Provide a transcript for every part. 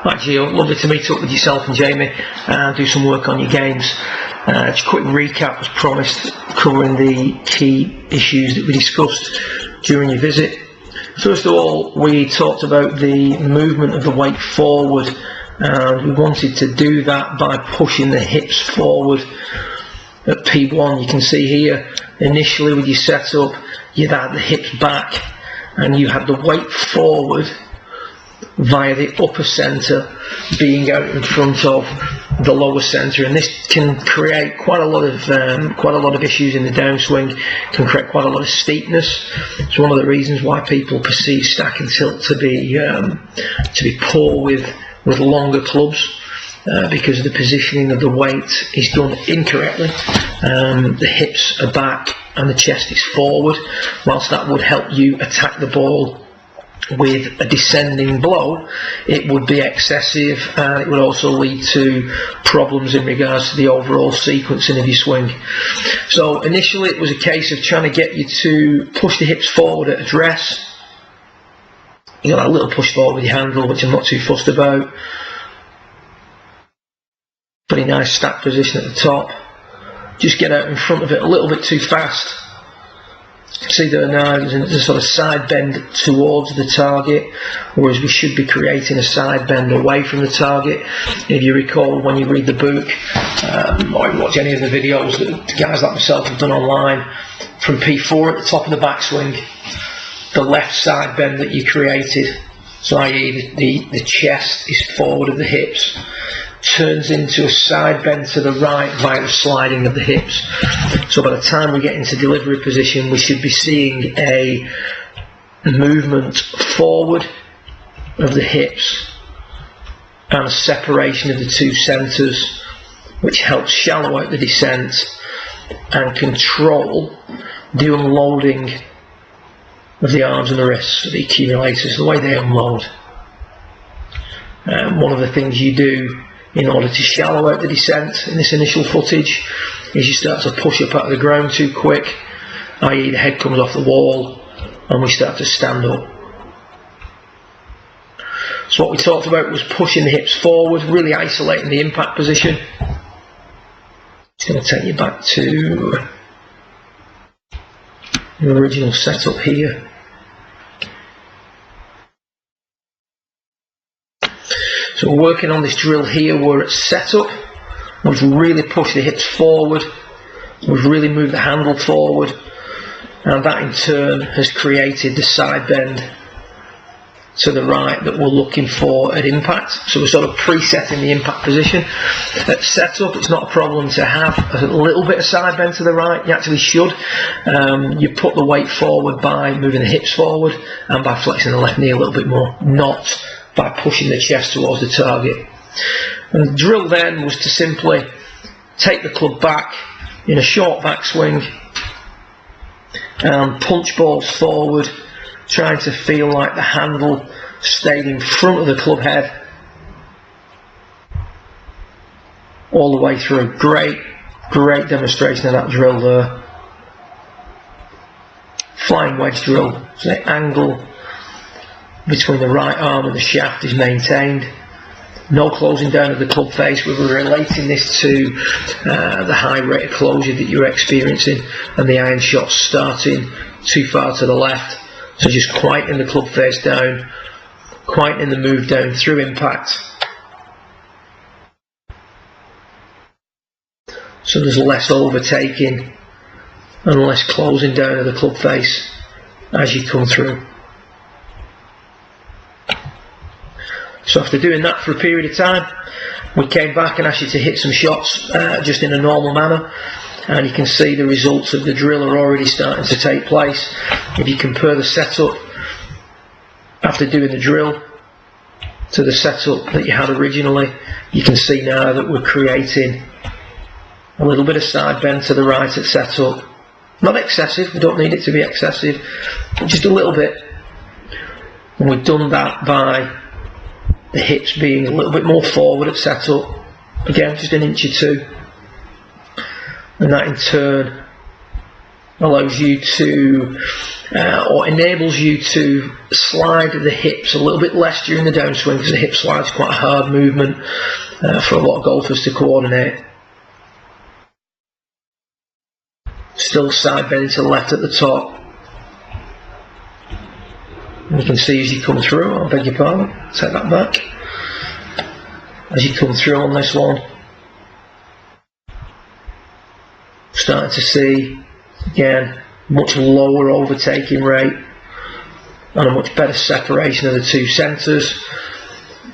Right, Gio, lovely to meet up with yourself and Jamie and do some work on your games. Just a quick recap, as promised, covering the key issues that we discussed during your visit. First of all, we talked about the movement of the weight forward, and we wanted to do that by pushing the hips forward at P1. You can see here, initially with your setup, you'd had the hips back and you had the weight forward via the upper centre being out in front of the lower centre, and this can create quite a lot of issues in the downswing. Can create quite a lot of steepness. It's one of the reasons why people perceive stack and tilt to be poor with longer clubs, because the positioning of the weight is done incorrectly. The hips are back and the chest is forward. Whilst that would help you attack the ball with a descending blow, it would be excessive, and it would also lead to problems in regards to the overall sequencing of your swing. So initially it was a case of trying to get you to push the hips forward at address. You got a little push forward with your handle, which I'm not too fussed about. Pretty nice stack position at the top. Just get out in front of it a little bit too fast. See there now, there's a sort of side bend towards the target, whereas we should be creating a side bend away from the target. If you recall, when you read the book or you watch any of the videos that guys like myself have done online, from P4 at the top of the backswing, the left side bend that you created, so i.e. the chest is forward of the hips, turns into a side bend to the right via the sliding of the hips. So by the time we get into delivery position, we should be seeing a movement forward of the hips and a separation of the two centres, which helps shallow out the descent and control the unloading of the arms and the wrists, the accumulators, the way they unload. One of the things you do in order to shallow out the descent in this initial footage is you start to push up out of the ground too quick, i.e. the head comes off the wall and we start to stand up. So what we talked about was pushing the hips forward, really isolating the impact position. It's going to take you back to the original setup here. So we're working on this drill here. We're at setup. We've really pushed the hips forward. We've really moved the handle forward, and that in turn has created the side bend to the right that we're looking for at impact. So we're sort of presetting the impact position. At setup, it's not a problem to have a little bit of side bend to the right. You actually should. You put the weight forward by moving the hips forward and by flexing the left knee a little bit more, not by pushing the chest towards the target. And the drill then was to simply take the club back in a short backswing and punch balls forward, trying to feel like the handle stayed in front of the club head all the way through. Great demonstration of that drill there. Flying wedge drill. So the angle between the right arm and the shaft is maintained. No closing down of the club face. We were relating this to the high rate of closure that you're experiencing and the iron shots starting too far to the left. So just quieting the club face down, quieting the move down through impact. So there's less overtaking and less closing down of the club face as you come through. So after doing that for a period of time, we came back and asked you to hit some shots just in a normal manner, and you can see the results of the drill are already starting to take place. If you compare the setup after doing the drill to the setup that you had originally, you can see now that we're creating a little bit of side bend to the right at setup. Not excessive, we don't need it to be excessive, but just a little bit. And we've done that by the hips being a little bit more forward at setup, again just an inch or two, and that in turn allows you to, or enables you to slide the hips a little bit less during the downswing, because the hip slide is quite a hard movement for a lot of golfers to coordinate. Still side bending to the left at the top. And you can see as you come through, I beg your pardon, take that back. As you come through on this one, starting to see, again, much lower overtaking rate and a much better separation of the two centres.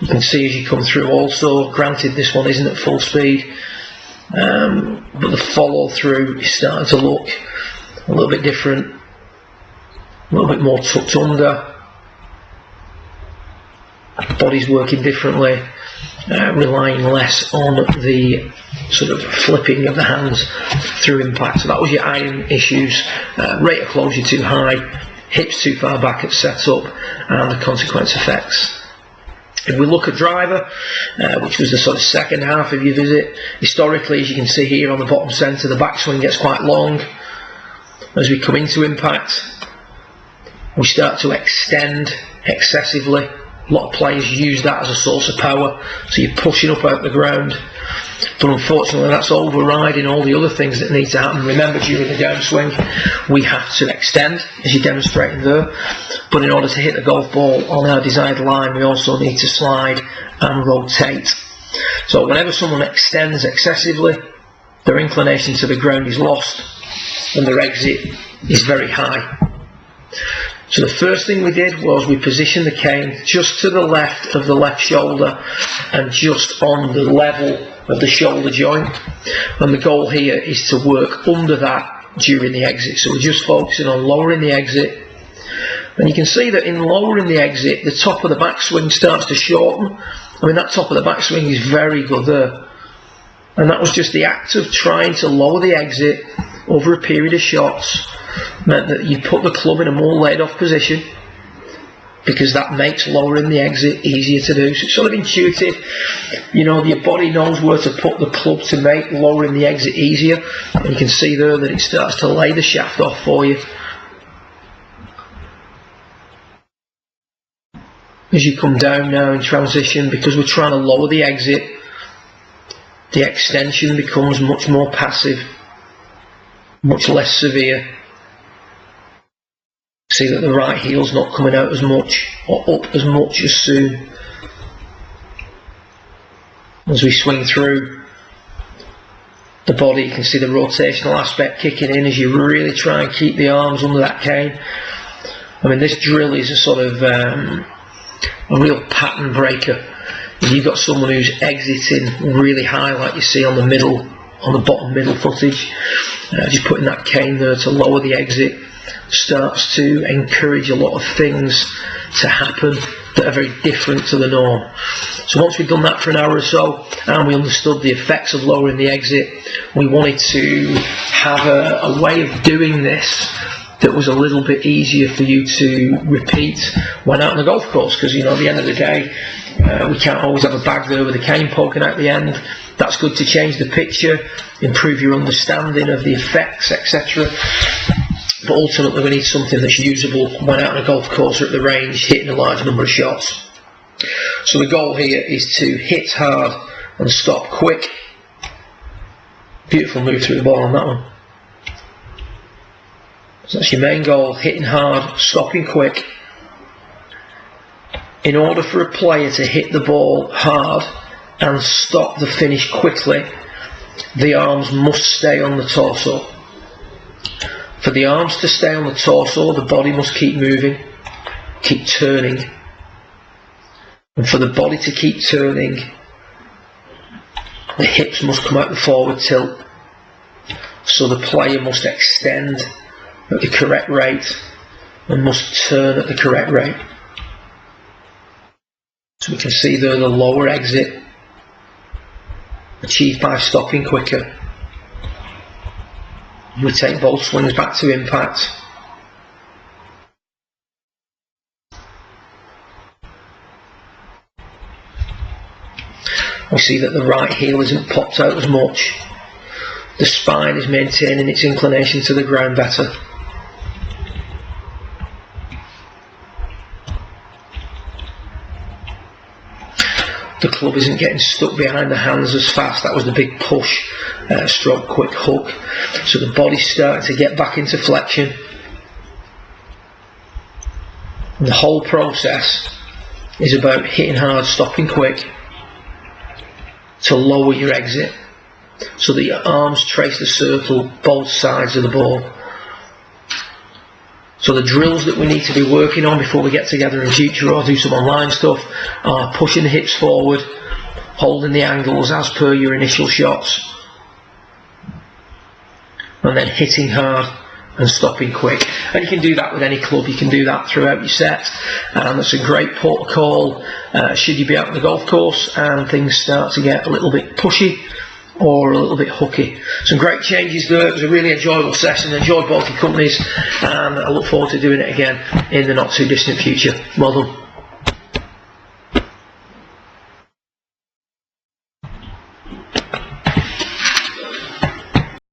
You can see as you come through also, granted this one isn't at full speed, but the follow through is starting to look a little bit different, a little bit more tucked under. The body's working differently, relying less on the sort of flipping of the hands through impact. So that was your iron issues, rate of closure too high, hips too far back at setup, and the consequence effects. If we look at driver, which was the sort of second half of your visit, historically, as you can see here on the bottom centre, the backswing gets quite long. As we come into impact, we start to extend excessively. A lot of players use that as a source of power, so you're pushing up out the ground, but unfortunately that's overriding all the other things that need to happen. Remember, during the downswing we have to extend, as you're demonstrating there, but in order to hit the golf ball on our desired line we also need to slide and rotate. So whenever someone extends excessively, their inclination to the ground is lost and their exit is very high. So the first thing we did was we positioned the cane just to the left of the left shoulder and just on the level of the shoulder joint, and the goal here is to work under that during the exit. So we're just focusing on lowering the exit, and you can see that in lowering the exit the top of the backswing starts to shorten. I mean, that top of the backswing is very good there, and that was just the act of trying to lower the exit over a period of shots meant that you put the club in a more laid off position, because that makes lowering the exit easier to do. So it's sort of intuitive, you know, your body knows where to put the club to make lowering the exit easier, and you can see there that it starts to lay the shaft off for you. As you come down now in transition, because we're trying to lower the exit, the extension becomes much more passive, much less severe. See that the right heel's not coming out as much or up as much as soon. As we swing through the body, you can see the rotational aspect kicking in as you really try and keep the arms under that cane. I mean, this drill is a sort of a real pattern breaker. If you've got someone who's exiting really high, like you see on the middle, on the bottom middle footage, just putting that cane there to lower the exit starts to encourage a lot of things to happen that are very different to the norm. So once we've done that for an hour or so and we understood the effects of lowering the exit, we wanted to have a way of doing this that was a little bit easier for you to repeat when out on the golf course, because, you know, at the end of the day we can't always have a bag there with a cane poking out the end. That's good to change the picture, improve your understanding of the effects, etc. But ultimately we need something that's usable when out on a golf course or at the range hitting a large number of shots. So the goal here is to hit hard and stop quick. Beautiful move through the ball on that one. So that's your main goal, hitting hard, stopping quick. In order for a player to hit the ball hard and stop the finish quickly, the arms must stay on the torso. For the arms to stay on the torso, the body must keep moving, keep turning. And for the body to keep turning, the hips must come out the forward tilt. So the player must extend at the correct rate and must turn at the correct rate. So we can see there the lower exit achieved by stopping quicker. We take both swings back to impact. We see that the right heel isn't popped out as much. the spine is maintaining its inclination to the ground better. The club isn't getting stuck behind the hands as fast. That was the big push, stroke quick hook. So the body's starting to get back into flexion. And the whole process is about hitting hard, stopping quick, to lower your exit, so that your arms trace the circle both sides of the ball. So the drills that we need to be working on before we get together in future or do some online stuff are pushing the hips forward, holding the angles as per your initial shots, and then hitting hard and stopping quick. And you can do that with any club. You can do that throughout your set, and that's a great protocol should you be out on the golf course and things start to get a little bit pushy or a little bit hooky. Some great changes there. It was a really enjoyable session. Enjoyed both your companies, and I look forward to doing it again in the not too distant future. Well done.